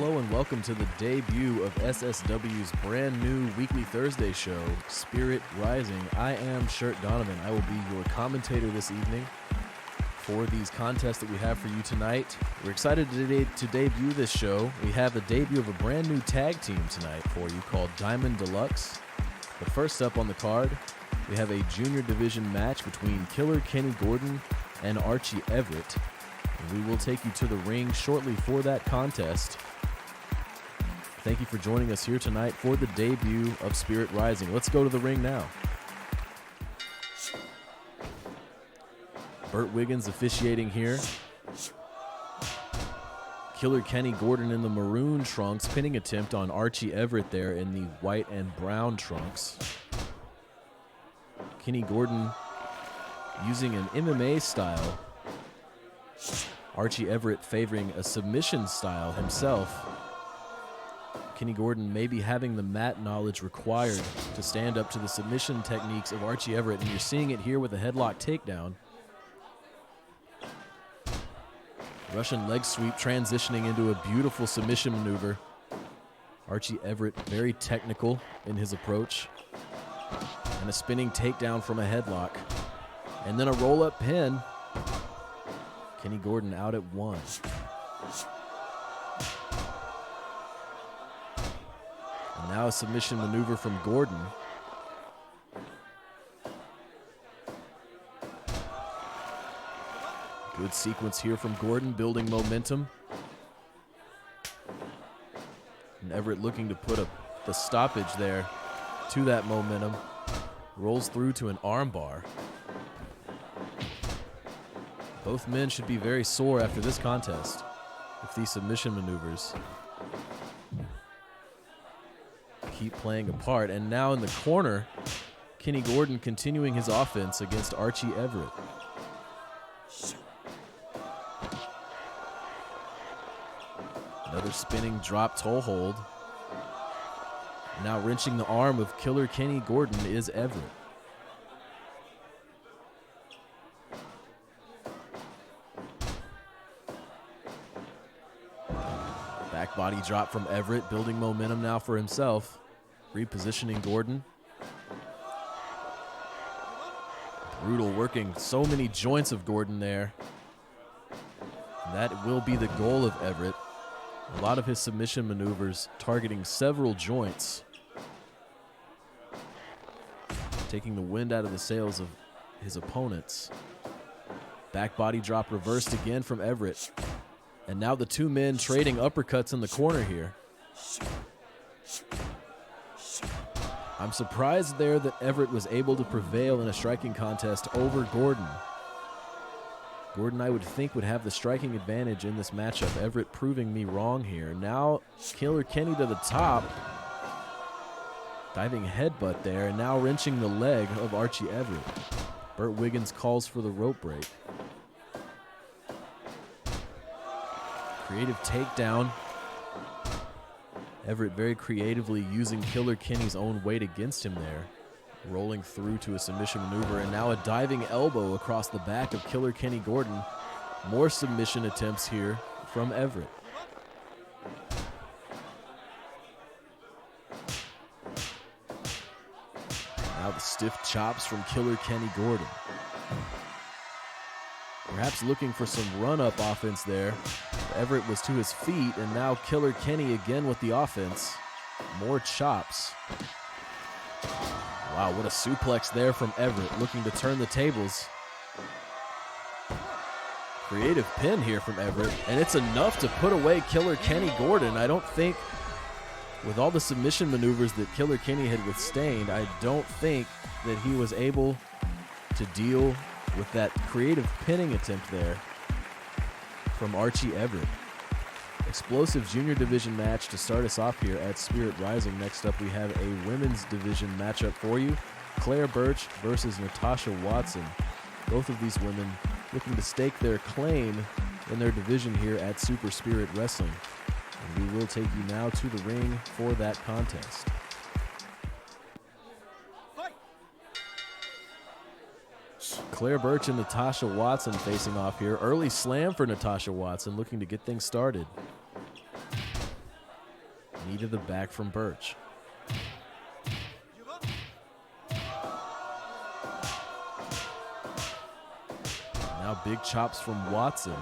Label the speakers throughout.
Speaker 1: Hello and welcome to the debut of SSW's brand new weekly Thursday show, Spirit Rising. I am Shirt Donovan. I will be your commentator this evening for these contests that we have for you tonight. We're excited to debut this show. We have the debut of a brand new tag team tonight for you called Diamond Deluxe. But first up on the card, we have a junior division match between Killer Kenny Gordon and Archie Everett. And we will take you to the ring shortly for that contest. Thank you for joining us here tonight for the debut of Spirit Rising. Let's go to the ring now. Burt Wiggins officiating here. Killer Kenny Gordon in the maroon trunks, pinning attempt on Archie Everett there in the white and brown trunks. Kenny Gordon using an MMA style. Archie Everett favoring a submission style himself. Kenny Gordon maybe having the mat knowledge required to stand up to the submission techniques of Archie Everett, and you're seeing it here with a headlock takedown. Russian leg sweep transitioning into a beautiful submission maneuver. Archie Everett very technical in his approach. And a spinning takedown from a headlock. And then a roll-up pin. Kenny Gordon out at 1. And now a submission maneuver from Gordon. Good sequence here from Gordon, building momentum. And Everett looking to put the stoppage there to that momentum. Rolls through to an armbar. Both men should be very sore after this contest if these submission maneuvers keep playing a part. And now in the corner, Kenny Gordon continuing his offense against Archie Everett. Another spinning drop toe hold. Now wrenching the arm of Killer Kenny Gordon is Everett. Back body drop from Everett, building momentum now for himself. Repositioning Gordon. Brutal, working so many joints of Gordon there. And that will be the goal of Everett. A lot of his submission maneuvers targeting several joints. Taking the wind out of the sails of his opponents. Back body drop reversed again from Everett. And now the two men trading uppercuts in the corner here. I'm surprised there that Everett was able to prevail in a striking contest over Gordon. Gordon, I would think, would have the striking advantage in this matchup. Everett proving me wrong here. Now Killer Kenny to the top. Diving headbutt there, and now wrenching the leg of Archie Everett. Burt Wiggins calls for the rope break. Creative takedown. Everett very creatively using Killer Kenny's own weight against him there. Rolling through to a submission maneuver, and now a diving elbow across the back of Killer Kenny Gordon. More submission attempts here from Everett. Now the stiff chops from Killer Kenny Gordon. Perhaps looking for some run-up offense there. Everett was to his feet, and now Killer Kenny again with the offense. More chops. Wow, what a suplex there from Everett, looking to turn the tables. Creative pin here from Everett, and it's enough to put away Killer Kenny Gordon. I don't think, with all the submission maneuvers that Killer Kenny had withstained, I don't think that he was able to deal with that creative pinning attempt there from Archie Everett. Explosive junior division match to start us off here at Spirit Rising. Next up, we have a women's division matchup for you. Claire Birch versus Natasha Watson. Both of these women looking to stake their claim in their division here at Super Spirit Wrestling. And we will take you now to the ring for that contest. Claire Birch and Natasha Watson facing off here. Early slam for Natasha Watson, looking to get things started. Knee to the back from Birch. Now big chops from Watson.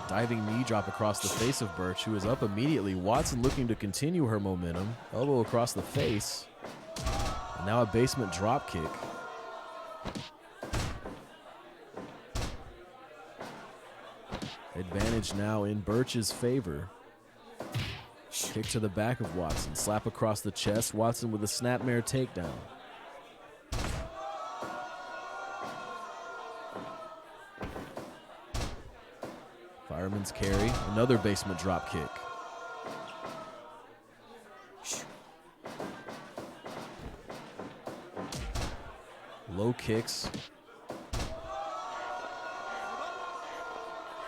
Speaker 1: Diving knee drop across the face of Birch, who is up immediately. Watson looking to continue her momentum. Elbow across the face. And now a basement drop kick. Advantage now in Birch's favor. Kick to the back of Watson. Slap across the chest. Watson with a snapmare takedown. Fireman's carry. Another basement drop kick. Low kicks.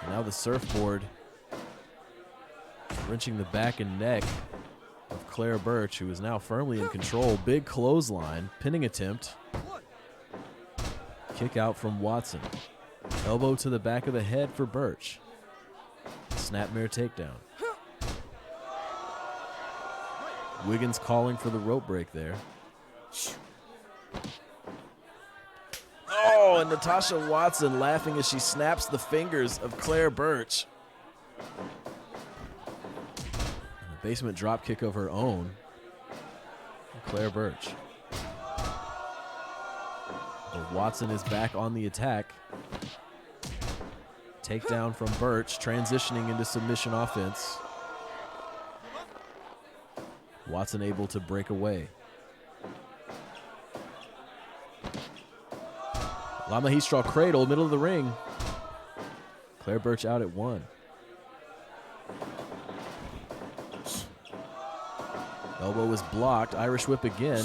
Speaker 1: Now the surfboard, wrenching the back and neck of Claire Birch, who is now firmly in control. Big clothesline, pinning attempt. Kick out from Watson. Elbow to the back of the head for Birch. Snapmare takedown. Wiggins calling for the rope break there. Oh, and Natasha Watson laughing as she snaps the fingers of Claire Birch. And a basement drop kick of her own. Claire Birch. But Watson is back on the attack. Takedown from Birch, transitioning into submission offense. Watson able to break away. La Magistral cradle, middle of the ring. Claire Birch out at 1. Elbow is blocked. Irish whip again.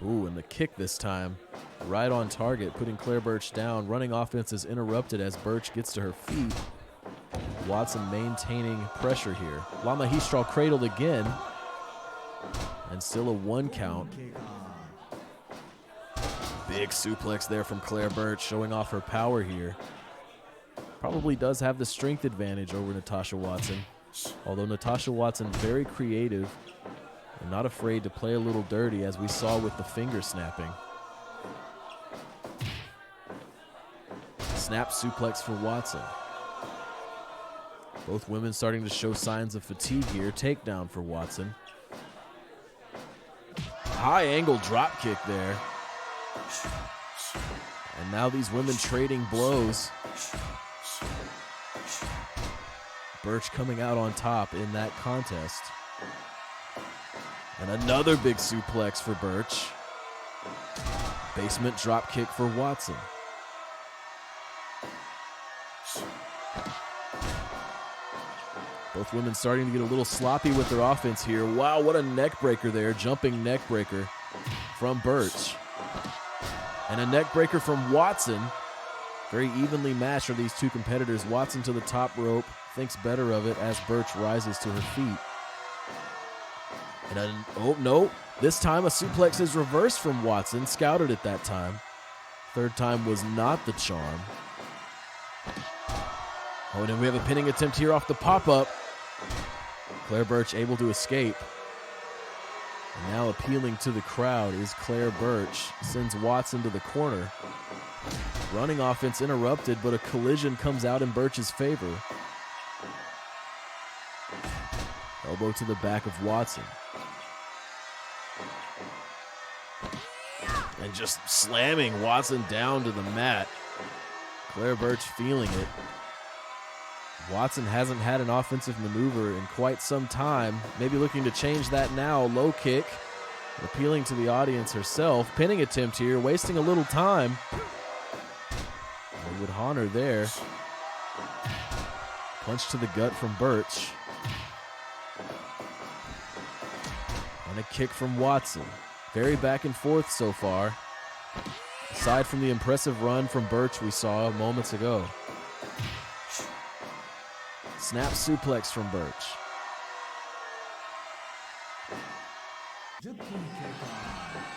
Speaker 1: Ooh, and the kick this time. Right on target, putting Claire Birch down. Running offense is interrupted as Birch gets to her feet. Watson maintaining pressure here. La Magistral cradled again. And still a 1 count. Big suplex there from Claire Birch, showing off her power here. Probably does have the strength advantage over Natasha Watson. Although Natasha Watson very creative and not afraid to play a little dirty, as we saw with the finger snapping. Snap suplex for Watson. Both women starting to show signs of fatigue here. Takedown for Watson. High angle drop kick there. And now these women trading blows. Birch coming out on top in that contest. And another big suplex for Birch. Basement drop kick for Watson. Both women starting to get a little sloppy with their offense here. Wow, what a neck breaker there. Jumping neck breaker from Birch. And a neck breaker from Watson. Very evenly matched are these two competitors. Watson to the top rope, thinks better of it as Birch rises to her feet. And oh no, this time a suplex is reversed from Watson, scouted at that time. Third time was not the charm. Oh, and then we have a pinning attempt here off the pop-up. Claire Birch able to escape. And now appealing to the crowd is Claire Birch. Sends Watson to the corner. Running offense interrupted, but a collision comes out in Birch's favor. Elbow to the back of Watson. And just slamming Watson down to the mat. Claire Birch feeling it. Watson hasn't had an offensive maneuver in quite some time. Maybe looking to change that now. Low kick. Appealing to the audience herself. Pinning attempt here. Wasting a little time. They would honor there. Punch to the gut from Birch. And a kick from Watson. Very back and forth so far. Aside from the impressive run from Birch we saw moments ago. Snap suplex from Birch.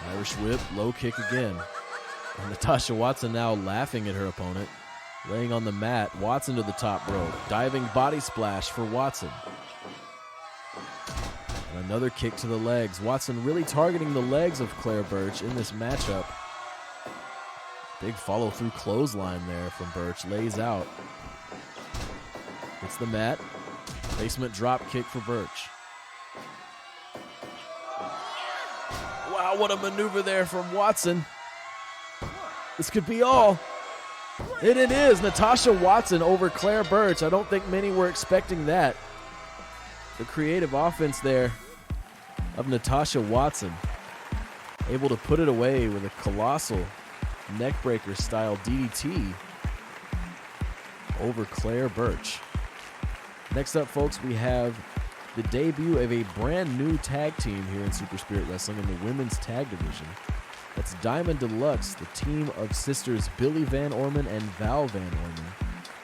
Speaker 1: Irish whip, low kick again. And Natasha Watson now laughing at her opponent. Laying on the mat, Watson to the top rope. Diving body splash for Watson. And another kick to the legs. Watson really targeting the legs of Claire Birch in this matchup. Big follow-through clothesline there from Birch. Lays out. Hits the mat. Basement drop kick for Birch. Wow, what a maneuver there from Watson. This could be all. And it is. Natasha Watson over Claire Birch. I don't think many were expecting that. The creative offense there of Natasha Watson. Able to put it away with a colossal neckbreaker style DDT over Claire Birch. Next up, folks, we have the debut of a brand new tag team here in Super Spirit Wrestling in the women's tag division. That's Diamond Deluxe, the team of sisters Billy Van Orman and Val Van Orman.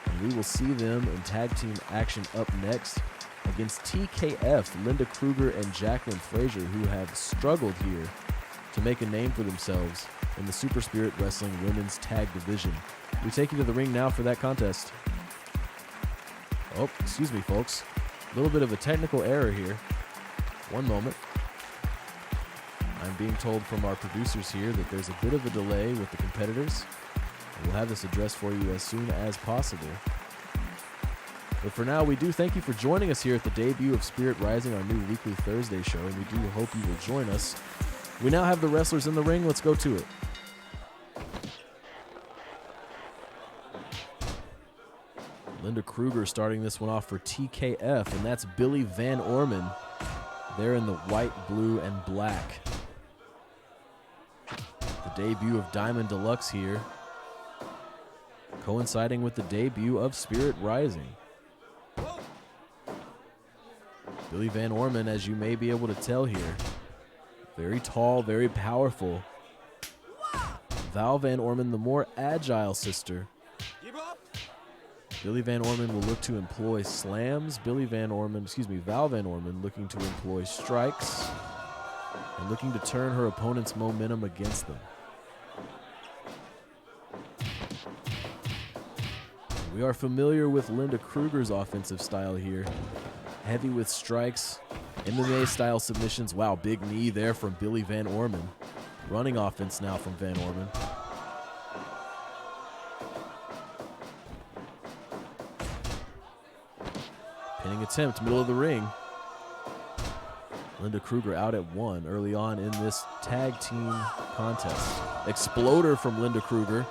Speaker 1: And we will see them in tag team action up next against TKF, Linda Kruger and Jacqueline Frazier, who have struggled here to make a name for themselves in the Super Spirit Wrestling women's tag division. We take you to the ring now for that contest. Oh, excuse me, folks. A little bit of a technical error here. One moment. I'm being told from our producers here that there's a bit of a delay with the competitors. We'll have this addressed for you as soon as possible. But for now, we do thank you for joining us here at the debut of Spirit Rising, our new weekly Thursday show, and we do hope you will join us. We now have the wrestlers in the ring. Let's go to it. Linda Kruger starting this one off for TKF, and that's Billy Van Orman. They're in the white, blue, and black. The debut of Diamond Deluxe here, coinciding with the debut of Spirit Rising. Billy Van Orman, as you may be able to tell here, very tall, very powerful. Val Van Orman, the more agile sister. Billy Van Orman will look to employ slams. Val Van Orman looking to employ strikes and looking to turn her opponent's momentum against them. We are familiar with Linda Kruger's offensive style here. Heavy with strikes, MMA-style submissions. Wow, big knee there from Billy Van Orman. Running offense now from Van Orman. Pinning attempt, middle of the ring. Linda Kruger out at 1 early on in this tag team contest. Exploder from Linda Kruger.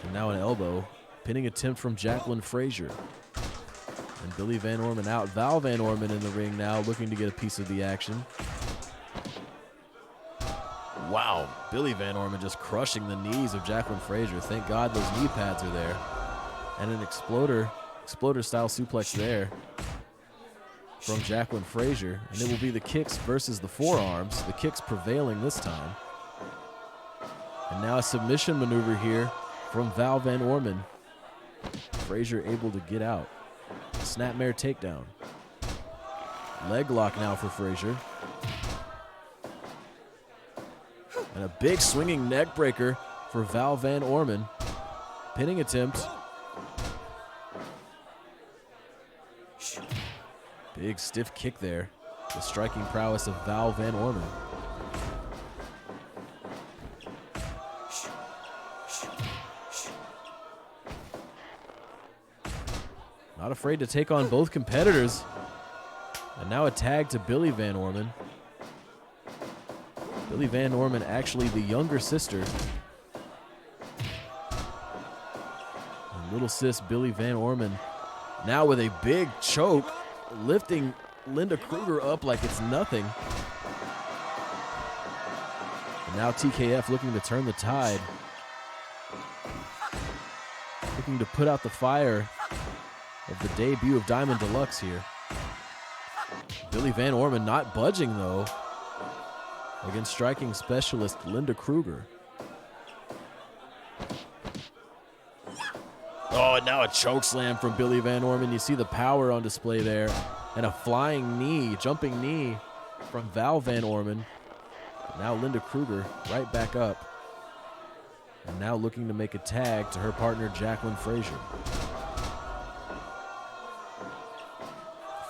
Speaker 1: And now an elbow. Pinning attempt from Jacqueline Frazier. And Billy Van Orman out. Val Van Orman in the ring now, looking to get a piece of the action. Wow, Billy Van Orman just crushing the knees of Jacqueline Frazier. Thank God those knee pads are there. And an exploder-style suplex there from Jacqueline Frazier. And it will be the kicks versus the forearms. The kicks prevailing this time. And now a submission maneuver here from Val Van Orman. Frazier able to get out. Snapmare takedown. Leg lock now for Frazier. And a big swinging neck breaker for Val Van Orman. Pinning attempt. Big stiff kick there. The striking prowess of Val Van Orman. Not afraid to take on both competitors. And now a tag to Billy Van Orman. Billy Van Orman, actually the younger sister. And little sis Billy Van Orman now with a big choke, lifting Linda Kruger up like it's nothing. And now TKF looking to turn the tide. Looking to put out the fire of the debut of Diamond Deluxe here. Billy Van Orman not budging though against striking specialist Linda Kruger. Oh, and now a choke slam from Billy Van Orman. You see the power on display there. And a flying knee, jumping knee from Val Van Orman. Now Linda Kruger right back up. And now looking to make a tag to her partner Jacqueline Frazier.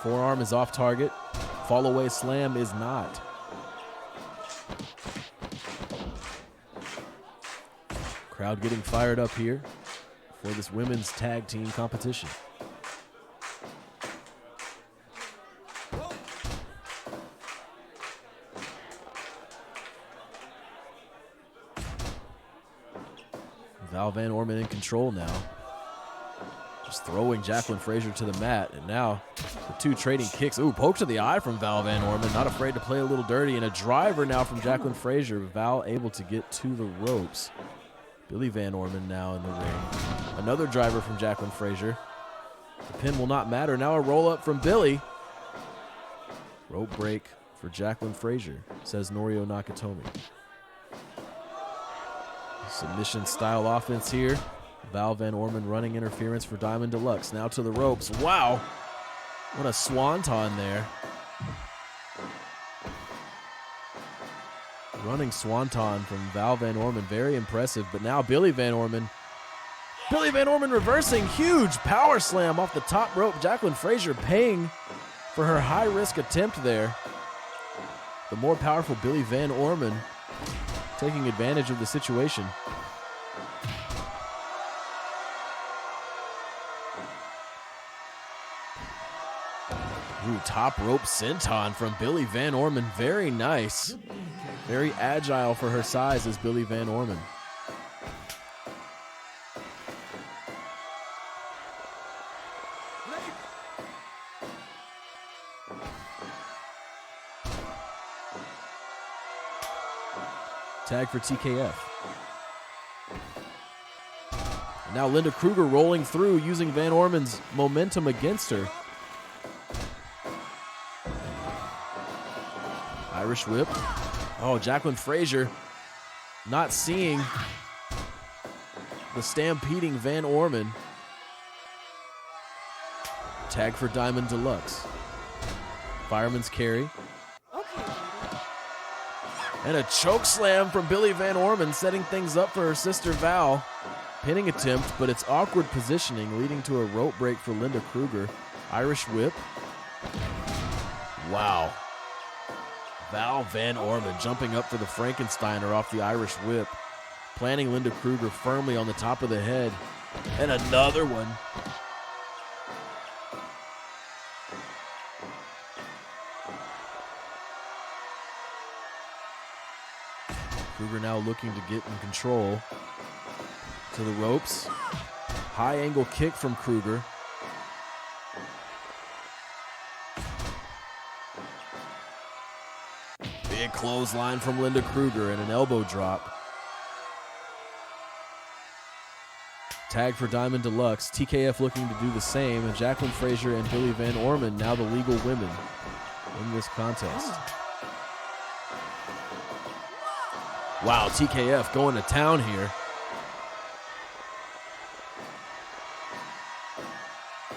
Speaker 1: Forearm is off target. Fall away slam is not. Crowd getting fired up here for this women's tag team competition. Val Van Orman in control now. Just throwing Jacqueline Frazier to the mat, and now the two trading kicks. Ooh, poke to the eye from Val Van Orman, not afraid to play a little dirty, and a driver now from Jacqueline Frazier. Val able to get to the ropes. Billy Van Orman now in the ring. Another driver from Jacqueline Frazier. The pin will not matter. Now a roll up from Billy. Rope break for Jacqueline Frazier, says Norio Nakatomi. Submission style offense here. Val Van Orman running interference for Diamond Deluxe. Now to the ropes. Wow. What a swanton there. Running swanton from Val Van Orman. Very impressive. But now Billy Van Orman. Billy Van Orman reversing. Huge power slam off the top rope. Jacqueline Frazier paying for her high-risk attempt there. The more powerful Billy Van Orman taking advantage of the situation. Ooh, top rope senton from Billy Van Orman. Very nice. Very agile for her size is Billy Van Orman. Tag for TKF. And now Linda Kruger rolling through, using Van Orman's momentum against her. Irish whip. Oh, Jacqueline Frazier not seeing the stampeding Van Orman. Tag for Diamond Deluxe. Fireman's carry. And a choke slam from Billy Van Orman, setting things up for her sister Val. Pinning attempt, but it's awkward positioning, leading to a rope break for Linda Kruger. Irish whip. Wow. Val Van Orman jumping up for the Frankensteiner off the Irish whip. Planting Linda Kruger firmly on the top of the head. And another one. Kruger now looking to get in control. To the ropes. High angle kick from Kruger. Big clothesline from Linda Kruger and an elbow drop. Tag for Diamond Deluxe. TKF looking to do the same, and Jacqueline Frazier and Billy Van Orman now the legal women in this contest. Wow, TKF going to town here.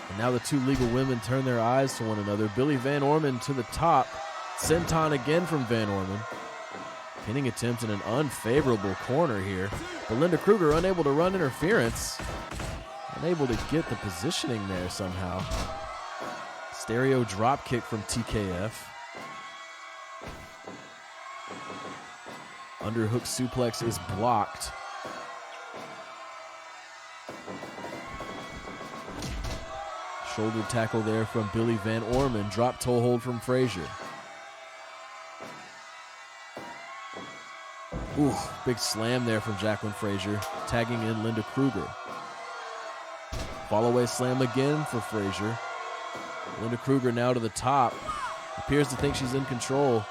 Speaker 1: And now the two legal women turn their eyes to one another. Billy Van Orman to the top. Senton again from Van Orman. Pinning attempt in an unfavorable corner here. But Linda Kruger unable to run interference. Unable to get the positioning there somehow. Stereo drop kick from TKF. Underhook suplex is blocked. Shoulder tackle there from Billy Van Orman. Drop toe hold from Frazier. Ooh, big slam there from Jacqueline Frazier, tagging in Linda Kruger. Fall away slam again for Frazier. Linda Kruger now to the top. Appears to think she's in control.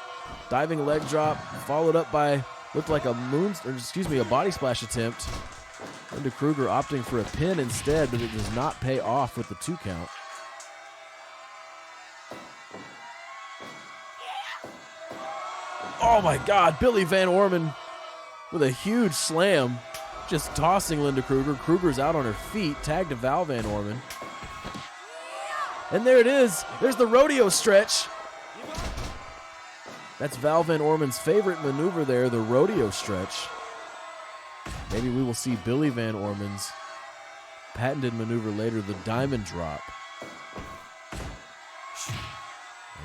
Speaker 1: Diving leg drop, followed up by, looked like a body splash attempt. Linda Kruger opting for a pin instead, but it does not pay off with the 2 count. Oh my God, Billy Van Orman with a huge slam, just tossing Linda Kruger. Kruger's out on her feet, tagged to Val Van Orman. And there it is, there's the rodeo stretch. That's Val Van Orman's favorite maneuver there, the rodeo stretch. Maybe we will see Billy Van Orman's patented maneuver later, the diamond drop.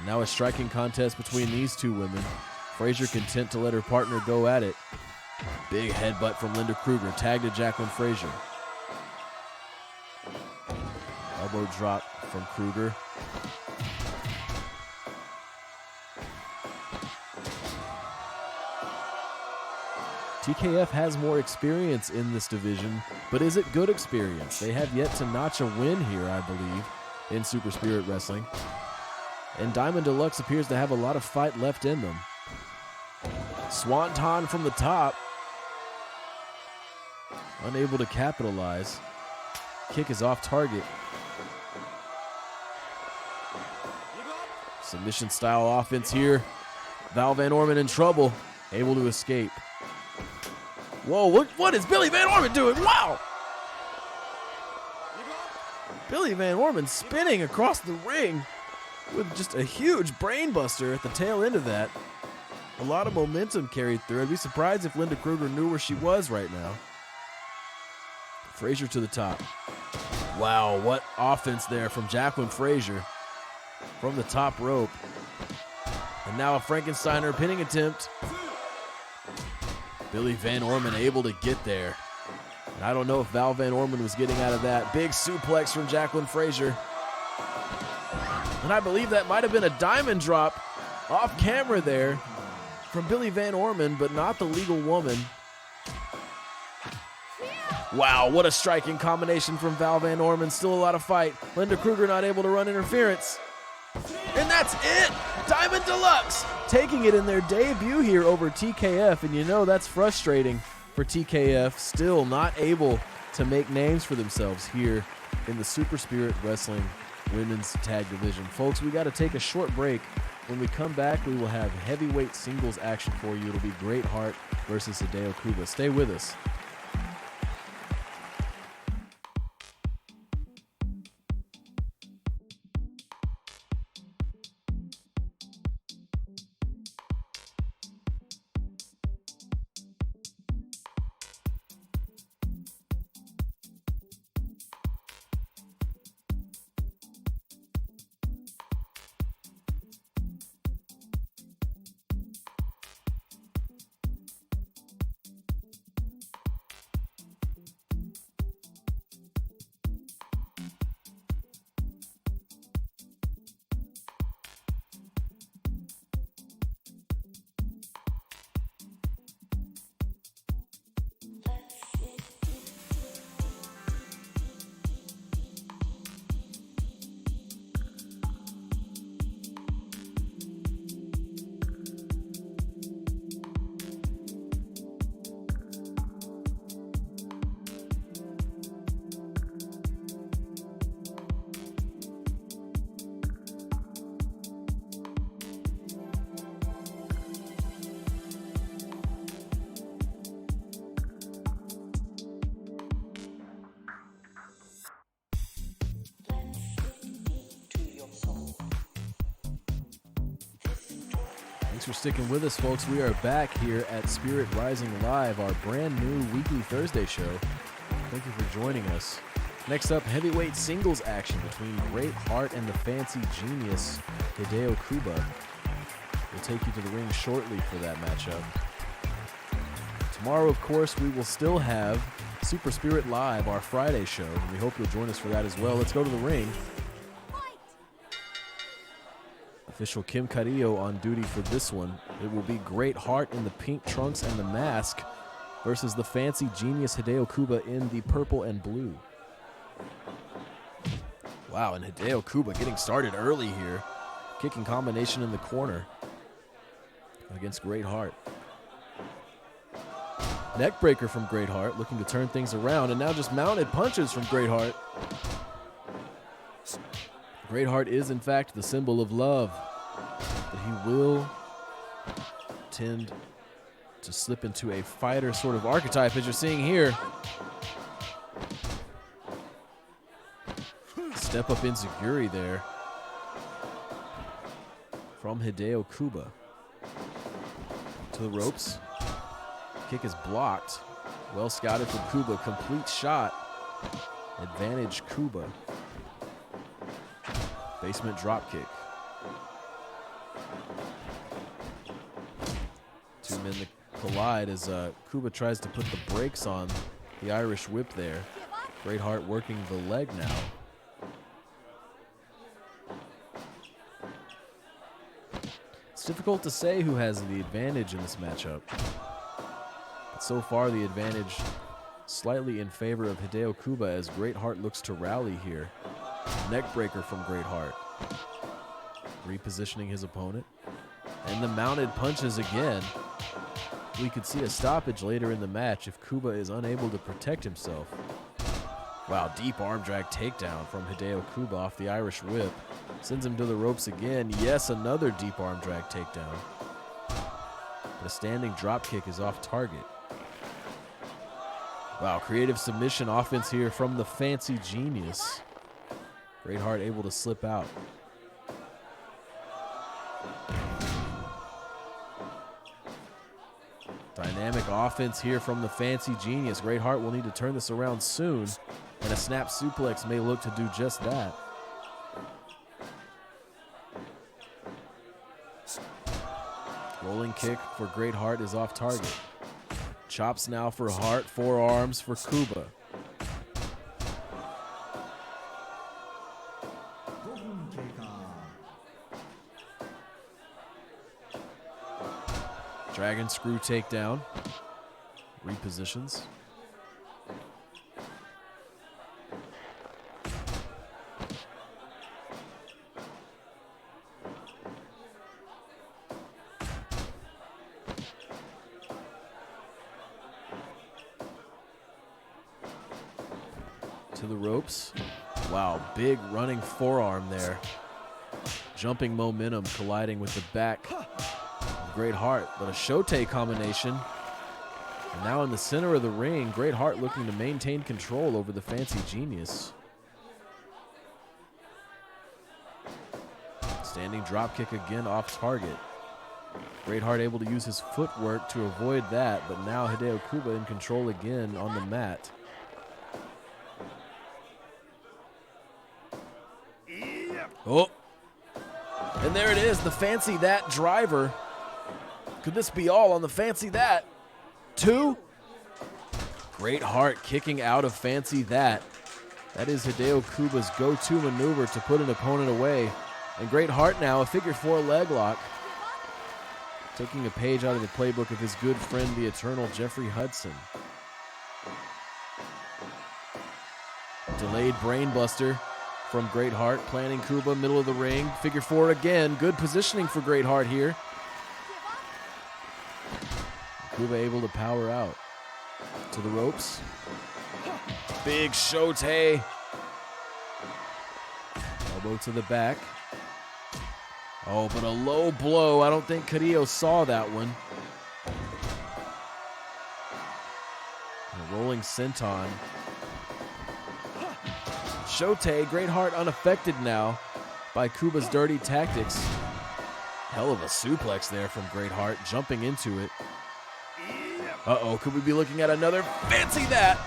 Speaker 1: Now a striking contest between these two women. Frazier content to let her partner go at it. Big headbutt from Linda Kruger, tagged to Jacqueline Frazier. Elbow drop from Kruger. TKF has more experience in this division, but is it good experience? They have yet to notch a win here, I believe, in Super Spirit Wrestling. And Diamond Deluxe appears to have a lot of fight left in them. Swanton from the top. Unable to capitalize. Kick is off target. Submission style offense here. Val Van Orman in trouble. Able to escape. Whoa, what is Billy Van Orman doing? Wow! Billy Van Orman spinning across the ring with just a huge brain buster at the tail end of that. A lot of momentum carried through. I'd be surprised if Linda Kruger knew where she was right now. Frazier to the top. Wow, what offense there from Jacqueline Frazier from the top rope. And now a Frankensteiner pinning attempt. Billy Van Orman able to get there. And I don't know if Val Van Orman was getting out of that. Big suplex from Jacqueline Frazier. And I believe that might have been a diamond drop off camera there from Billy Van Orman, but not the legal woman. Wow, what a striking combination from Val Van Orman. Still a lot of fight. Linda Kruger not able to run interference. And that's it! Diamond Deluxe taking it in their debut here over TKF. And you know that's frustrating for TKF. Still not able to make names for themselves here in the Super Spirit Wrestling Women's Tag Division. Folks, we got to take a short break. When we come back, we will have heavyweight singles action for you. It'll be Great Heart versus Hideo Kuba. Stay with us. Thanks for sticking with us, folks. We are back here at Spirit Rising Live, our brand new weekly Thursday show. Thank you for joining us. Next up, heavyweight singles action between Great Heart and the Fancy Genius, Hideo Kuba. We'll take you to the ring shortly for that matchup. Tomorrow, of course, we will still have Super Spirit Live, our Friday show. We hope you'll join us for that as well. Let's go to the ring. Official Kim Carrillo on duty for this one. It will be Great Heart in the pink trunks and the mask versus the Fancy Genius Hideo Kuba in the purple and blue. Wow, and Hideo Kuba getting started early here. Kicking combination in the corner against Great Heart. Neckbreaker from Great Heart, looking to turn things around, and now just mounted punches from Great Heart. Great Heart is, in fact, the symbol of love, but he will tend to slip into a fighter sort of archetype, as you're seeing here. Step up enziguri there from Hideo Kuba. To the ropes. Kick is blocked. Well scouted from Kuba. Complete shot. Advantage Kuba. Basement drop kick. Two men that collide as Kuba tries to put the brakes on the Irish whip there. Greatheart working the leg now. It's difficult to say who has the advantage in this matchup. But so far, the advantage slightly in favor of Hideo Kuba as Greatheart looks to rally here. Neckbreaker from Greatheart. Repositioning his opponent. And the mounted punches again. We could see a stoppage later in the match if Kuba is unable to protect himself. Wow, deep arm drag takedown from Hideo Kuba off the Irish whip. Sends him to the ropes again. Yes, another deep arm drag takedown. But a standing drop kick is off target. Wow, creative submission offense here from the Fancy Genius. Greatheart able to slip out. Dynamic offense here from the Fancy Genius. Greatheart will need to turn this around soon, and a snap suplex may look to do just that. Rolling kick for Greatheart is off target. Chops now for Hart, forearms for Kuba. Dragon screw takedown. Repositions. To the ropes. Wow, big running forearm there. Jumping momentum colliding with the back. Greatheart, but a Shote combination. And now in the center of the ring, Greatheart looking to maintain control over the Fancy Genius. Standing drop kick again off target. Greatheart able to use his footwork to avoid that, but now Hideo Kuba in control again on the mat. Oh, and there it is, the Fancy That driver. Could this be all on the Fancy That? 2. Greatheart kicking out of Fancy That. That is Hideo Kuba's go-to maneuver to put an opponent away. And Greatheart now, a figure 4 leg lock. Taking a page out of the playbook of his good friend, the Eternal Jeffrey Hudson. Delayed brainbuster from Greatheart, planting Kuba, middle of the ring. Figure 4 again, good positioning for Greatheart here. Kuba able to power out. To the ropes. Big Shote. Elbow to the back. Oh, but a low blow. I don't think Carrillo saw that one. A rolling senton. Shote, Greatheart unaffected now by Kuba's dirty tactics. Hell of a suplex there from Greatheart, jumping into it. Uh-oh, could we be looking at another Fancy That?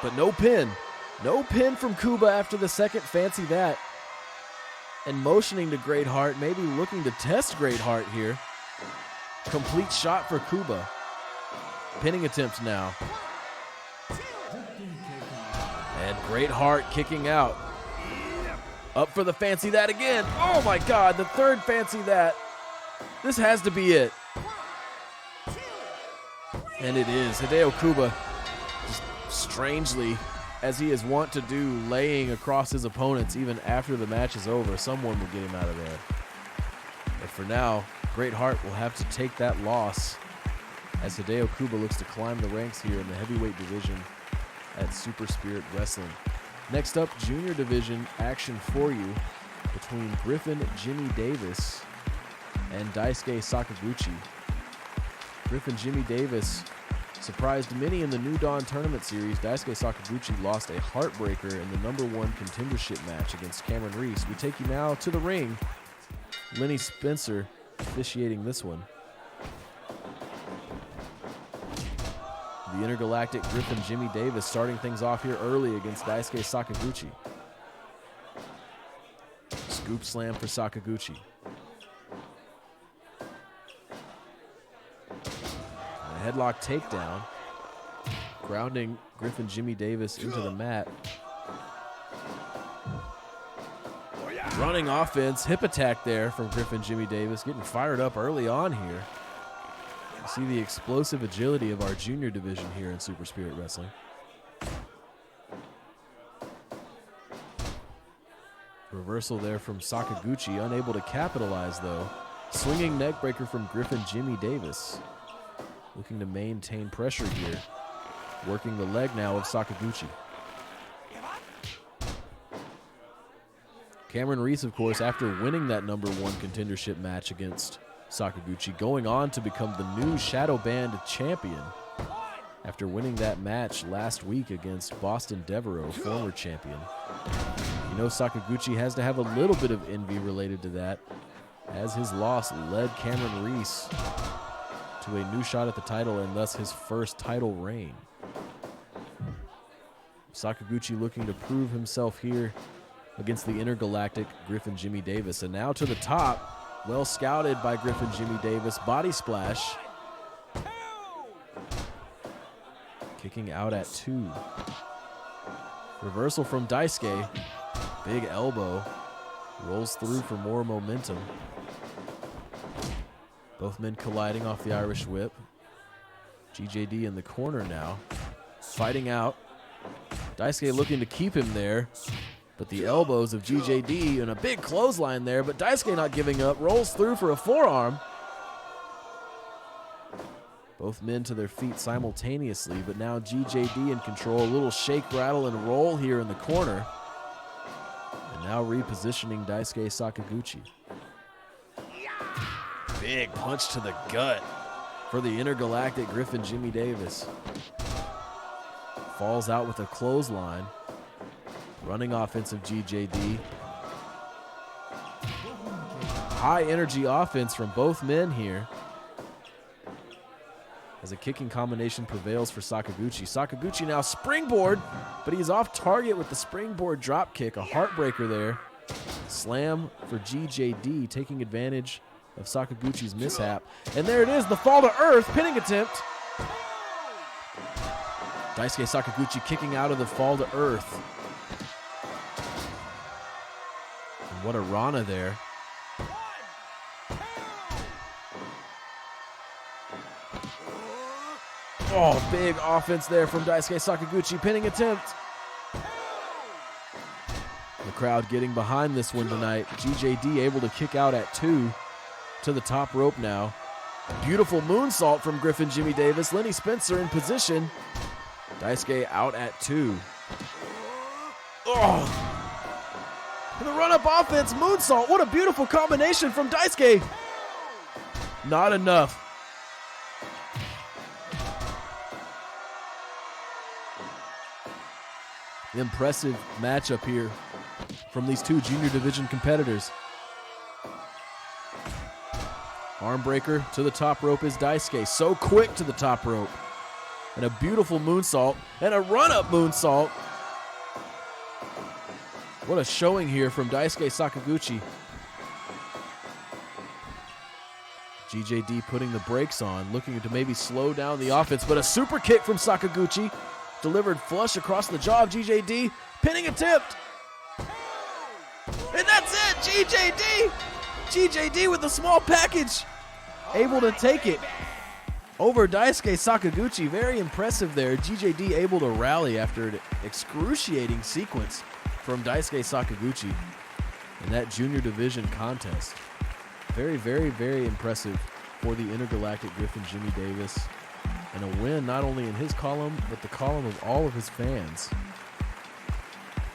Speaker 1: But no pin. No pin from Kuba after the second Fancy That. And motioning to Greatheart, maybe looking to test Greatheart here. Complete shot for Kuba. Pinning attempt now. And Greatheart kicking out. Up for the Fancy That again. Oh my God, the third Fancy That. This has to be it. And it is. Hideo Kuba, just strangely, as he is wont to do, laying across his opponents even after the match is over. Someone will get him out of there. But for now, Greatheart will have to take that loss as Hideo Kuba looks to climb the ranks here in the heavyweight division at Super Spirit Wrestling. Next up, junior division action for you between Griffin Jimmy Davis and Daisuke Sakaguchi. Griffin Jimmy Davis surprised many in the New Dawn Tournament Series. Daisuke Sakaguchi lost a heartbreaker in the #1 contendership match against Cameron Reese. We take you now to the ring. Lenny Spencer officiating this one. The intergalactic Griffin Jimmy Davis starting things off here early against Daisuke Sakaguchi. Scoop slam for Sakaguchi. A headlock takedown, grounding Griffin Jimmy Davis into the mat. Running offense, hip attack there from Griffin Jimmy Davis, getting fired up early on here. You see the explosive agility of our junior division here in Super Spirit Wrestling. Reversal there from Sakaguchi, unable to capitalize though. Swinging neckbreaker from Griffin Jimmy Davis. Looking to maintain pressure here. Working the leg now of Sakaguchi. Cameron Reese, of course, after winning that #1 contendership match against Sakaguchi, going on to become the new Shadow Band champion after winning that match last week against Boston Devereaux, former champion. You know Sakaguchi has to have a little bit of envy related to that, as his loss led Cameron Reese to a new shot at the title and thus his first title reign. Sakaguchi looking to prove himself here against the intergalactic Griffin Jimmy Davis. And now to the top, well scouted by Griffin Jimmy Davis, body splash. Kicking out at 2. Reversal from Daisuke. Big elbow. Rolls through for more momentum. Both men colliding off the Irish whip. GJD in the corner now. Fighting out. Daisuke looking to keep him there. But the elbows of GJD and a big clothesline there, but Daisuke not giving up, rolls through for a forearm. Both men to their feet simultaneously, but now GJD in control. A little shake, rattle, and roll here in the corner. And now repositioning Daisuke Sakaguchi. Big punch to the gut for the intergalactic Griffin Jimmy Davis. Falls out with a clothesline. Running offensive GJD. High energy offense from both men here. As a kicking combination prevails for Sakaguchi. Sakaguchi now springboard, but he's off target with the springboard drop kick. A heartbreaker there. Slam for GJD, taking advantage of Sakaguchi's mishap. And there it is, the fall to earth, pinning attempt. Daisuke Sakaguchi kicking out of the fall to earth. And what a Rana there. Oh, big offense there from Daisuke Sakaguchi, pinning attempt. The crowd getting behind this one tonight. GJD able to kick out at 2 to the top rope now. Beautiful moonsault from Griffin Jimmy Davis. Lenny Spencer in position. Daisuke out at 2. Oh! The run-up offense, moonsault. What a beautiful combination from Daisuke. Not enough. Impressive matchup here from these two junior division competitors. Arm breaker to the top rope is Daisuke. So quick to the top rope. And a beautiful moonsault and a run-up moonsault. What a showing here from Daisuke Sakaguchi. GJD putting the brakes on, looking to maybe slow down the offense, but a super kick from Sakaguchi. Delivered flush across the jaw of GJD. Pinning attempt. And that's it, GJD. GJD with the small package. Able to take it over Daisuke Sakaguchi. Very impressive there. GJD able to rally after an excruciating sequence from Daisuke Sakaguchi in that junior division contest. Very, very, very impressive for the intergalactic Griffin Jimmy Davis. And a win not only in his column, but the column of all of his fans.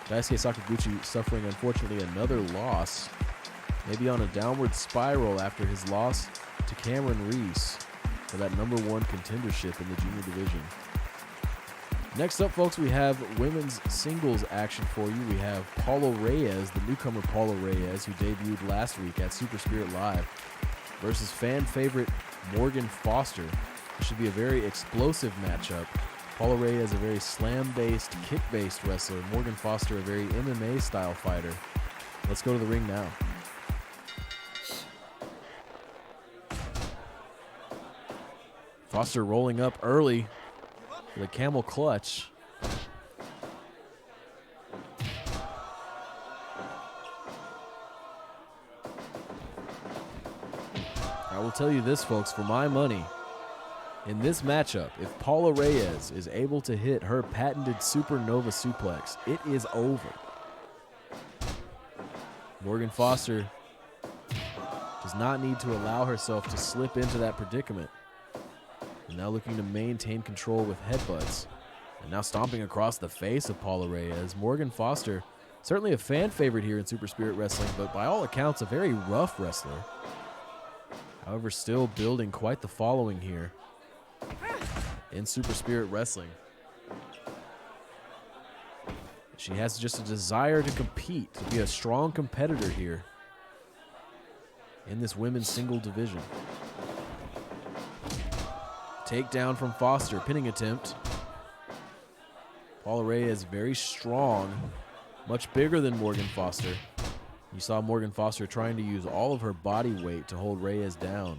Speaker 1: Daisuke Sakaguchi suffering, unfortunately, another loss. Maybe on a downward spiral after his loss to Cameron Reese for that #1 contendership in the junior division. Next up, folks, we have women's singles action for you. We have Paula Reyes, the newcomer Paula Reyes, who debuted last week at Super Spirit Live, versus fan favorite Morgan Foster. This should be a very explosive matchup. Paula Reyes, a very slam-based, kick-based wrestler. Morgan Foster, a very MMA-style fighter. Let's go to the ring now. Foster rolling up early with a camel clutch. I will tell you this, folks, for my money, in this matchup, if Paula Reyes is able to hit her patented supernova suplex, it is over. Morgan Foster does not need to allow herself to slip into that predicament. And now looking to maintain control with headbutts. And now stomping across the face of Paula Reyes. Morgan Foster, certainly a fan favorite here in Super Spirit Wrestling, but by all accounts, a very rough wrestler. However, still building quite the following here in Super Spirit Wrestling. She has just a desire to compete, to be a strong competitor here in this women's single division. Takedown from Foster, pinning attempt. Paula Reyes very strong, much bigger than Morgan Foster. You saw Morgan Foster trying to use all of her body weight to hold Reyes down.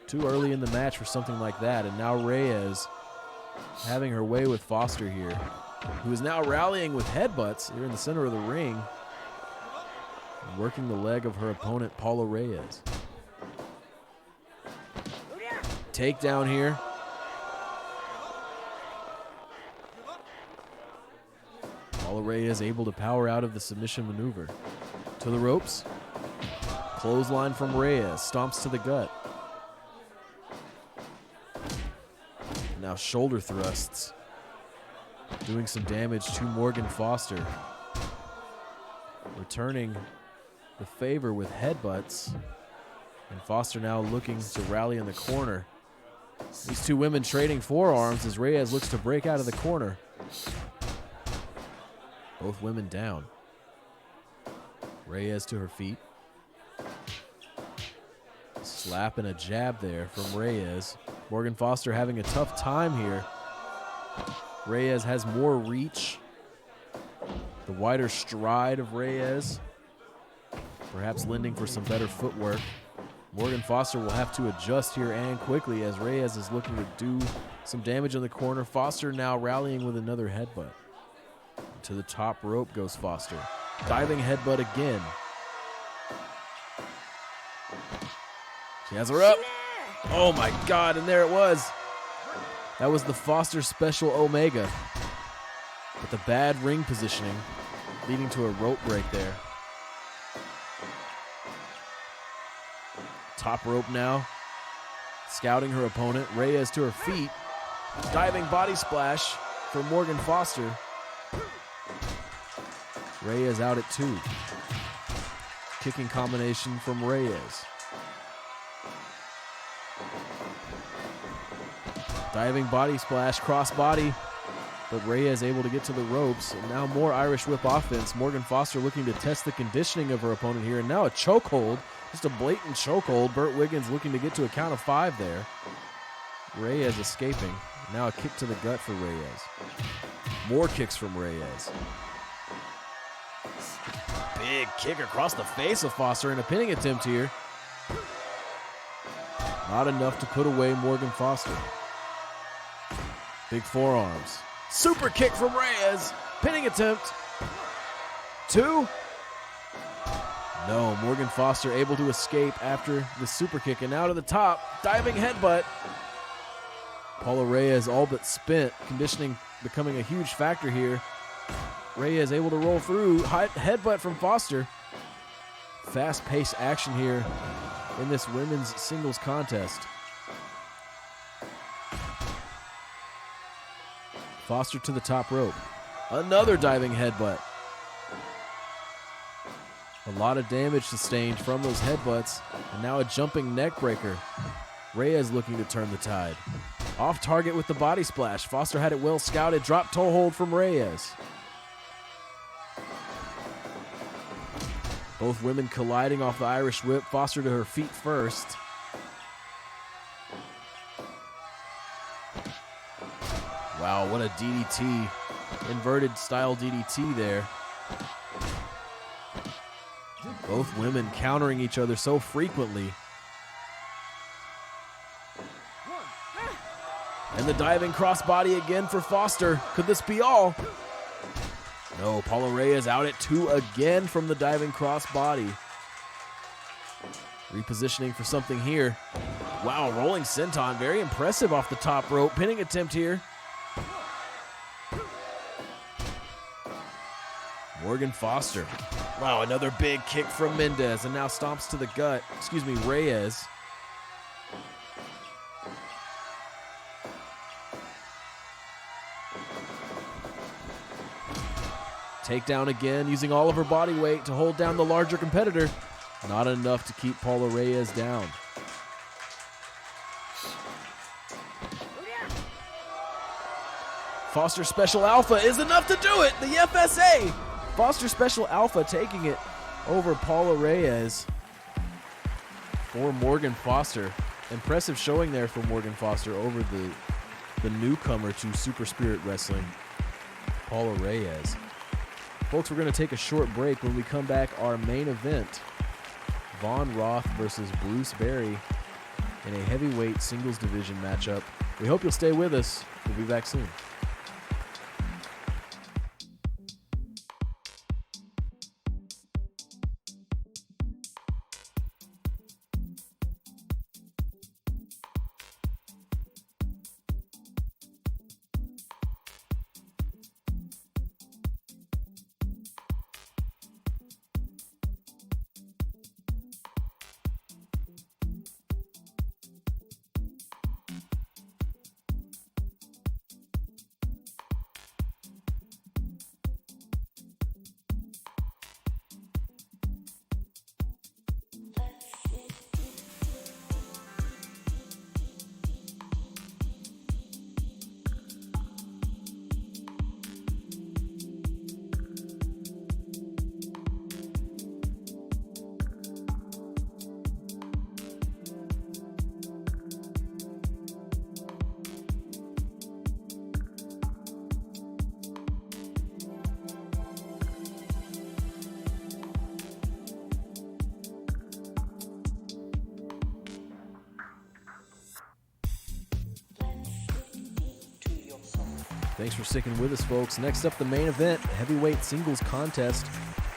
Speaker 1: Too early in the match for something like that, and now Reyes having her way with Foster here, who is now rallying with headbutts here in the center of the ring, and working the leg of her opponent, Paula Reyes. Takedown here. Paula Reyes able to power out of the submission maneuver. To the ropes. Clothesline from Reyes. Stomps to the gut. Now shoulder thrusts. Doing some damage to Morgan Foster. Returning the favor with headbutts. And Foster now looking to rally in the corner. These two women trading forearms as Reyes looks to break out of the corner. Both women down. Reyes to her feet. Slap and a jab there from Reyes. Morgan Foster having a tough time here. Reyes has more reach. The wider stride of Reyes, perhaps lending for some better footwork. Morgan Foster will have to adjust here and quickly as Reyes is looking to do some damage on the corner. Foster now rallying with another headbutt. To the top rope goes Foster. Diving headbutt again. She has her up. Oh my God, and there it was. That was the Foster Special Omega. But the bad ring positioning leading to a rope break there. Top rope now. Scouting her opponent. Reyes to her feet. Diving body splash for Morgan Foster. Reyes out at 2. Kicking combination from Reyes. Diving body splash, cross body, but Reyes able to get to the ropes. And now more Irish whip offense. Morgan Foster looking to test the conditioning of her opponent here. And now a chokehold, just a blatant chokehold. Burt Wiggins looking to get to a count of 5 there. Reyes escaping. Now a kick to the gut for Reyes. More kicks from Reyes. Big kick across the face of Foster in a pinning attempt here. Not enough to put away Morgan Foster. Big forearms. Super kick from Reyes. Pinning attempt. 2. No, Morgan Foster able to escape after the super kick. And now to the top. Diving headbutt. Paula Reyes all but spent. Conditioning becoming a huge factor here. Reyes able to roll through. Headbutt from Foster. Fast-paced action here in this women's singles contest. Foster to the top rope. Another diving headbutt. A lot of damage sustained from those headbutts. And now a jumping neck breaker. Reyes looking to turn the tide. Off target with the body splash. Foster had it well scouted. Drop toe hold from Reyes. Both women colliding off the Irish whip. Foster to her feet first. Wow, what a DDT. Inverted style DDT there. Both women countering each other so frequently. And the diving crossbody again for Foster. Could this be all? No, Paulo Reyes out at 2 again from the diving crossbody. Repositioning for something here. Wow, rolling senton, very impressive off the top rope. Pinning attempt here. Morgan Foster. Wow, another big kick from Mendez, and now stomps to the gut. Excuse me, Reyes. Takedown again, using all of her body weight to hold down the larger competitor. Not enough to keep Paulo Reyes down. Foster Special Alpha is enough to do it. The FSA. Foster Special Alpha taking it over Paulo Reyes for Morgan Foster. Impressive showing there for Morgan Foster over the newcomer to Super Spirit Wrestling, Paulo Reyes. Folks, we're going to take a short break. When we come back, our main event, Von Roth versus Bruce Berry in a heavyweight singles division matchup. We hope you'll stay with us. We'll be back soon. Thanks for sticking with us, folks. Next up, the main event, heavyweight singles contest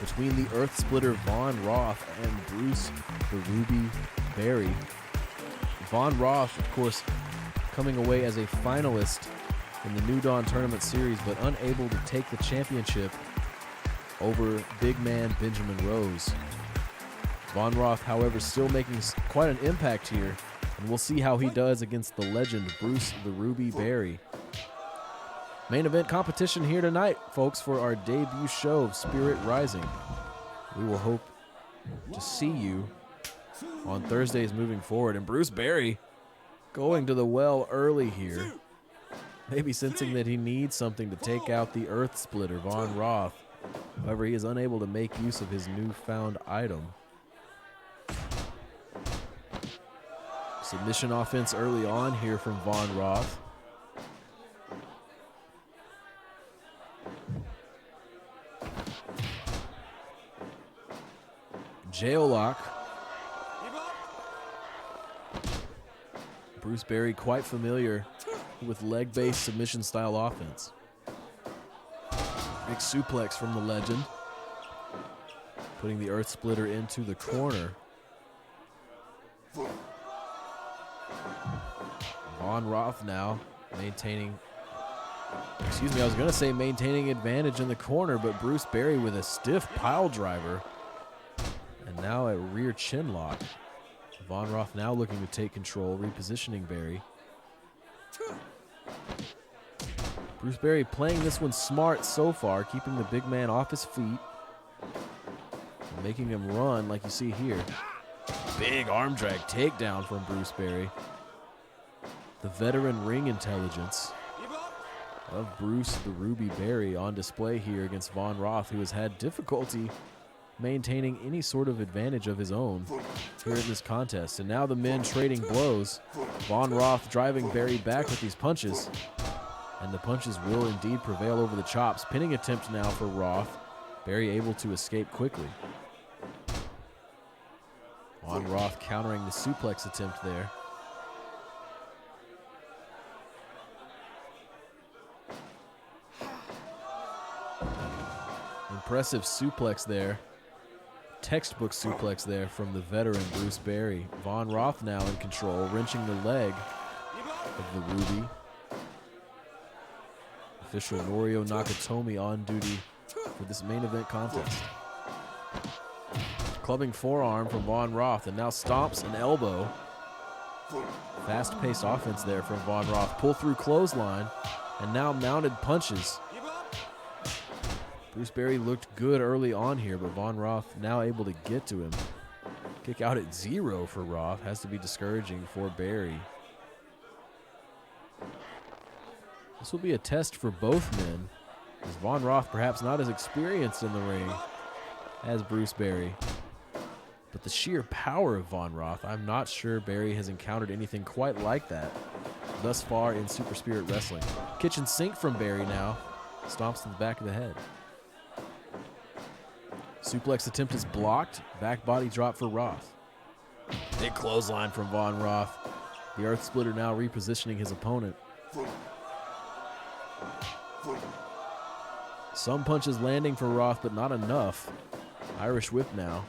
Speaker 1: between the Earth Splitter Von Roth and Bruce the Ruby Berry. Von Roth, of course, coming away as a finalist in the New Dawn Tournament Series, but unable to take the championship over big man Benjamin Rose. Von Roth, however, still making quite an impact here, and we'll see how he does against the legend Bruce the Ruby Berry. Main event competition here tonight, folks, for our debut show of Spirit Rising. We will hope to see you on Thursdays moving forward. And Bruce Berry going to the well early here, maybe sensing that he needs something to take out the Earth Splitter, Von Roth. However, he is unable to make use of his newfound item. Submission offense early on here from Von Roth. Jail lock. Bruce Berry quite familiar with leg-based submission-style offense. Big suplex from the legend, putting the Earth Splitter into the corner. Von Roth now maintaining, maintaining advantage in the corner, but Bruce Berry with a stiff pile driver. And now a rear chin lock. Von Roth now looking to take control, repositioning Berry. Bruce Berry playing this one smart so far, keeping the big man off his feet, and making him run like you see here. Big arm drag takedown from Bruce Berry. The veteran ring intelligence of Bruce the Ruby Berry on display here against Von Roth, who has had difficulty maintaining any sort of advantage of his own here in this contest. And now the men trading blows. Von Roth driving Berry back with these punches. And the punches will indeed prevail over the chops. Pinning attempt now for Roth. Berry able to escape quickly. Von Roth countering the suplex attempt there. Impressive suplex there. Textbook suplex there from the veteran Bruce Berry. Von Roth now in control, wrenching the leg of the Ruby. Official Norio Nakatomi on duty for this main event contest. Clubbing forearm from Von Roth, and now stomps an elbow. Fast-paced offense there from Von Roth. Pull through clothesline, and now mounted punches. Bruce Berry looked good early on here, but Von Roth now able to get to him. Kick out at 0 for Roth. Has to be discouraging for Berry. This will be a test for both men, as Von Roth perhaps not as experienced in the ring as Bruce Berry. But the sheer power of Von Roth, I'm not sure Berry has encountered anything quite like that thus far in Super Spirit Wrestling. Kitchen sink from Berry now. Stomps to the back of the head. Suplex attempt is blocked. Back body drop for Roth. Big clothesline from Von Roth. The Earth Splitter now repositioning his opponent. Some punches landing for Roth, but not enough. Irish whip now.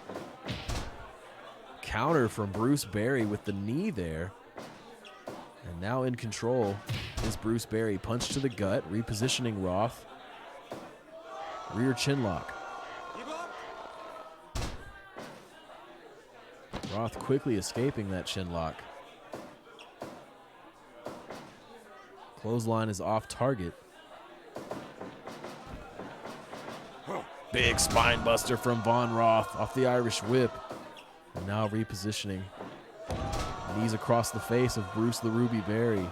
Speaker 1: Counter from Bruce Berry with the knee there. And now in control is Bruce Berry. Punch to the gut, repositioning Roth. Rear chin lock. Roth quickly escaping that chin lock. Clothesline is off target. Big spine buster from Von Roth off the Irish whip. And now repositioning. Knees across the face of Bruce the Ruby Berry.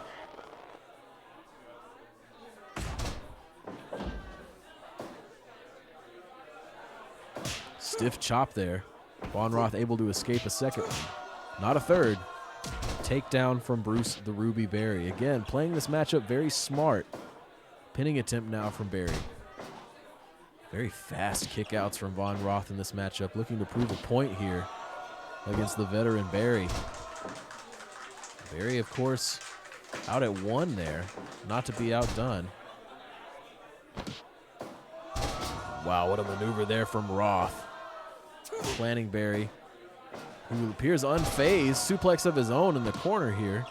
Speaker 1: Stiff chop there. Von Roth able to escape a second one. Not a third. Takedown from Bruce the Ruby Berry. Again, playing this matchup very smart. Pinning attempt now from Berry. Very fast kickouts from Von Roth in this matchup, looking to prove a point here against the veteran Berry. Berry, of course, out at 1 there, not to be outdone. Wow, what a maneuver there from Roth. Planning Berry, who appears unfazed. Suplex of his own in the corner here.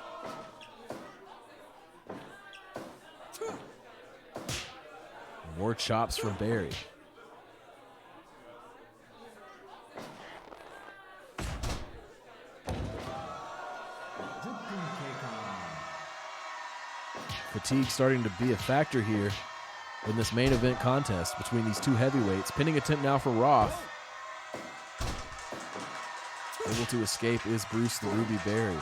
Speaker 1: More chops from Berry. Fatigue starting to be a factor here in this main event contest between these two heavyweights. Pinning attempt now for Roth. Able to escape is Bruce the Ruby Berry.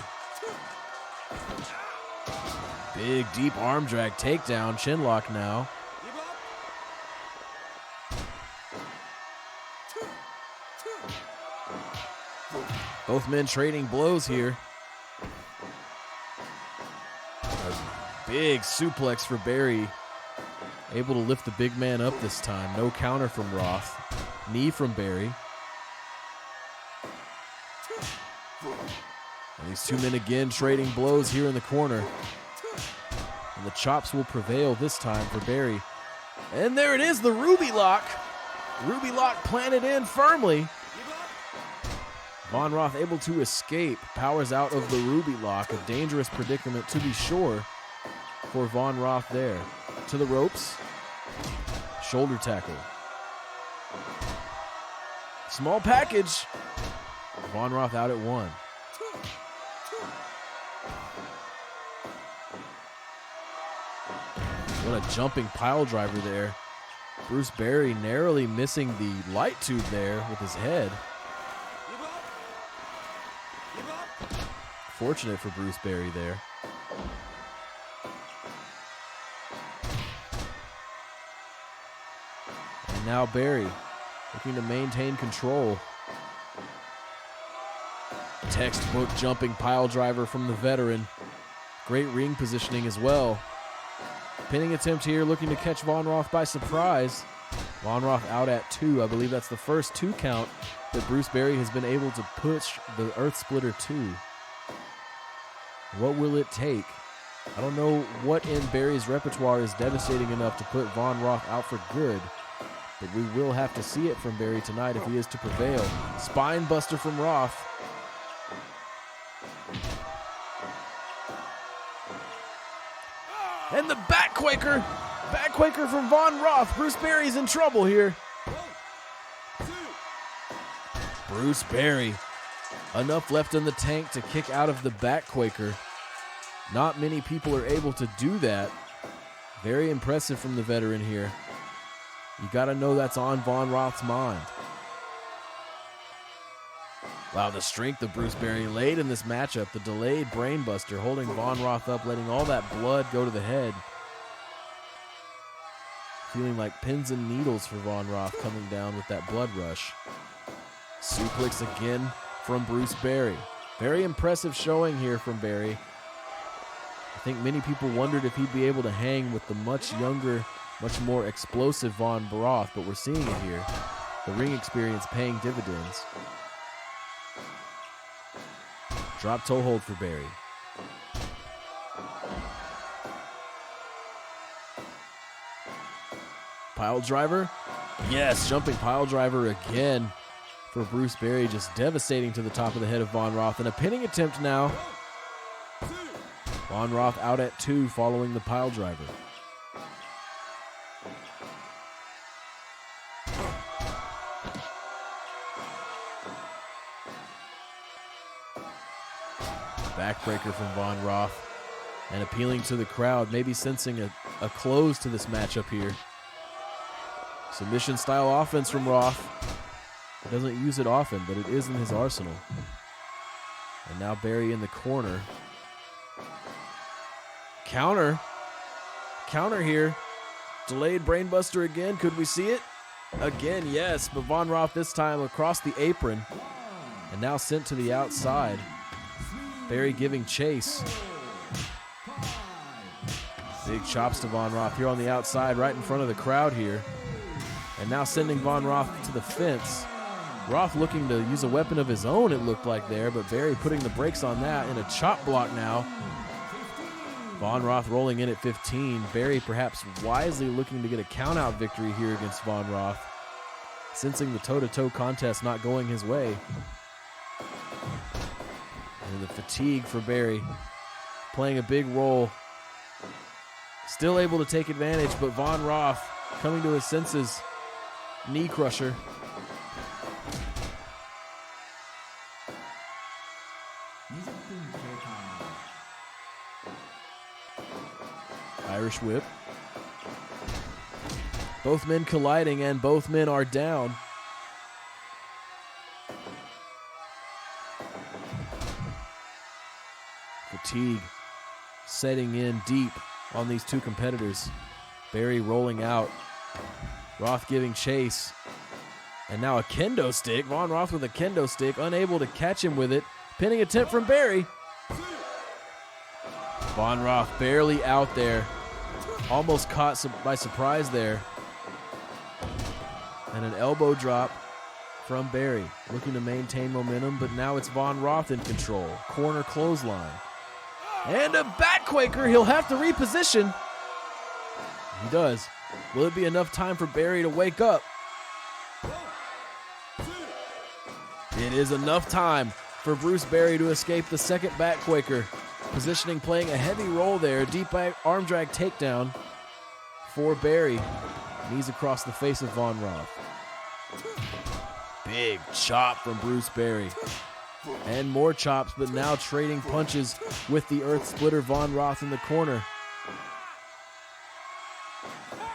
Speaker 1: Big deep arm drag takedown, chin lock now. Both men trading blows here. A big suplex for Berry. Able to lift the big man up this time. No counter from Roth. Knee from Berry. And these two men again trading blows here in the corner. And the chops will prevail this time for Berry. And there it is, the Ruby Lock. Ruby Lock planted in firmly. Von Roth able to escape, powers out of the Ruby Lock. A dangerous predicament to be sure for Von Roth there. To the ropes. Shoulder tackle. Small package. Von Roth out at 1. What a jumping pile driver there. Bruce Berry narrowly missing the light tube there with his head. Fortunate for Bruce Berry there. And now Berry looking to maintain control. Textbook jumping pile driver from the veteran. Great ring positioning as well. Pinning attempt here, looking to catch Von Roth by surprise. Von Roth out at 2. I believe that's the first 2 count that Bruce Berry has been able to push the Earth Splitter to. What will it take? I don't know what in Berry's repertoire is devastating enough to put Von Roth out for good, but we will have to see it from Barry tonight if he is to prevail. Spine buster from Roth. And the backquaker. Backquaker from Von Roth. Bruce Barry's in trouble here. Bruce Barry. Enough left in the tank to kick out of the backquaker. Not many people are able to do that. Very impressive from the veteran here. You got to know that's on Von Roth's mind. Wow, the strength of Bruce Barry late in this matchup. The delayed brainbuster holding Von Roth up, letting all that blood go to the head. Feeling like pins and needles for Von Roth coming down with that blood rush. Suplex again from Bruce Barry. Very impressive showing here from Barry. I think many people wondered if he'd be able to hang with the much younger, much more explosive Von Roth, but we're seeing it here. The ring experience paying dividends. Drop toe hold for Barry. Pile driver. Yes, jumping pile driver again for Bruce Barry, just devastating to the top of the head of Von Roth. And a pinning attempt now. Von Roth out at 2 following the pile driver. Backbreaker from Von Roth. And appealing to the crowd, maybe sensing a close to this matchup here. Submission style offense from Roth. He doesn't use it often, but it is in his arsenal. And now Barry in the corner. Counter. Counter here. Delayed brainbuster again. Could we see it? Again, yes. But Von Roth this time across the apron. And now sent to the outside. Barry giving chase. Big chops to Von Roth here on the outside, right in front of the crowd here. And now sending Von Roth to the fence. Roth looking to use a weapon of his own, it looked like there, but Barry putting the brakes on that in a chop block now. Von Roth rolling in at 15. Barry perhaps wisely looking to get a count-out victory here against Von Roth. Sensing the toe-to-toe contest not going his way. And the fatigue for Barry playing a big role. Still able to take advantage, but Von Roth coming to his senses. Knee crusher. Irish whip. Both men colliding and both men are down. Fatigue setting in deep on these two competitors. Barry rolling out. Roth giving chase. And now a kendo stick. Von Roth with a kendo stick, unable to catch him with it. Pinning attempt from Barry. Von Roth barely out there. Almost caught by surprise there. And an elbow drop from Barry. Looking to maintain momentum, but now it's Von Roth in control. Corner clothesline. And a backquaker. He'll have to reposition. He does. Will it be enough time for Barry to wake up? It is enough time for Bruce Barry to escape the second backquaker. Positioning playing a heavy role there. Deep arm drag takedown for Barry. Knees across the face of Von Roth. Big chop from Bruce Barry. And more chops, but now trading punches with the Earth Splitter. Von Roth in the corner.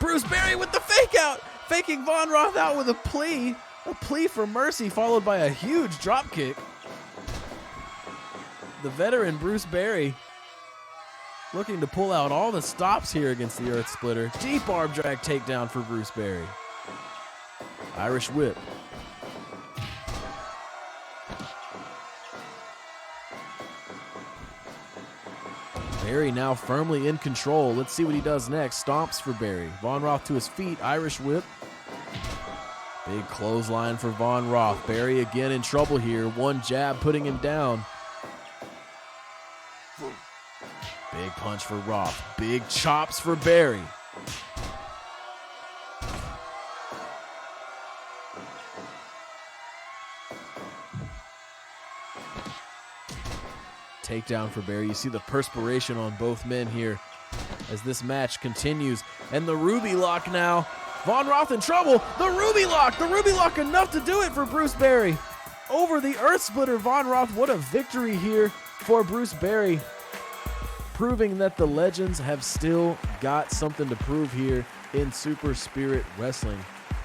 Speaker 1: Bruce Barry with the fake out. Faking Von Roth out with a plea. A plea for mercy followed by a huge drop kick. The veteran Bruce Barry looking to pull out all the stops here against the Earth Splitter. Deep arm drag takedown for Bruce Barry. Irish whip. Barry now firmly in control. Let's see what he does next. Stomps for Barry. Von Roth to his feet. Irish whip. Big clothesline for Von Roth. Barry again in trouble here. One jab putting him down. Big punch for Roth. Big chops for Barry. Takedown for Barry. You see the perspiration on both men here as this match continues. And the Ruby Lock now. Von Roth in trouble. The Ruby Lock. The Ruby Lock enough to do it for Bruce Barry. Over the Earth Splitter, Von Roth. What a victory here for Bruce Barry. Proving that the legends have still got something to prove here in Super Spirit Wrestling.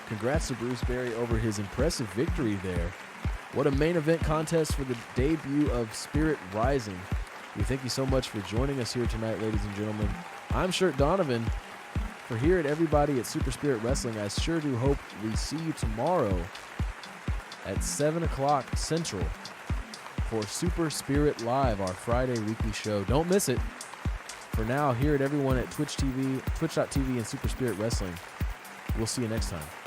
Speaker 1: Congrats to Bruce Barry over his impressive victory there. What a main event contest for the debut of Spirit Rising. We thank you so much for joining us here tonight, ladies and gentlemen. I'm Shirt Donovan. For here at everybody at Super Spirit Wrestling, I sure do hope we see you tomorrow at 7 o'clock Central for Super Spirit Live, our Friday weekly show. Don't miss it. For now, here at everyone at Twitch.tv and Super Spirit Wrestling, we'll see you next time.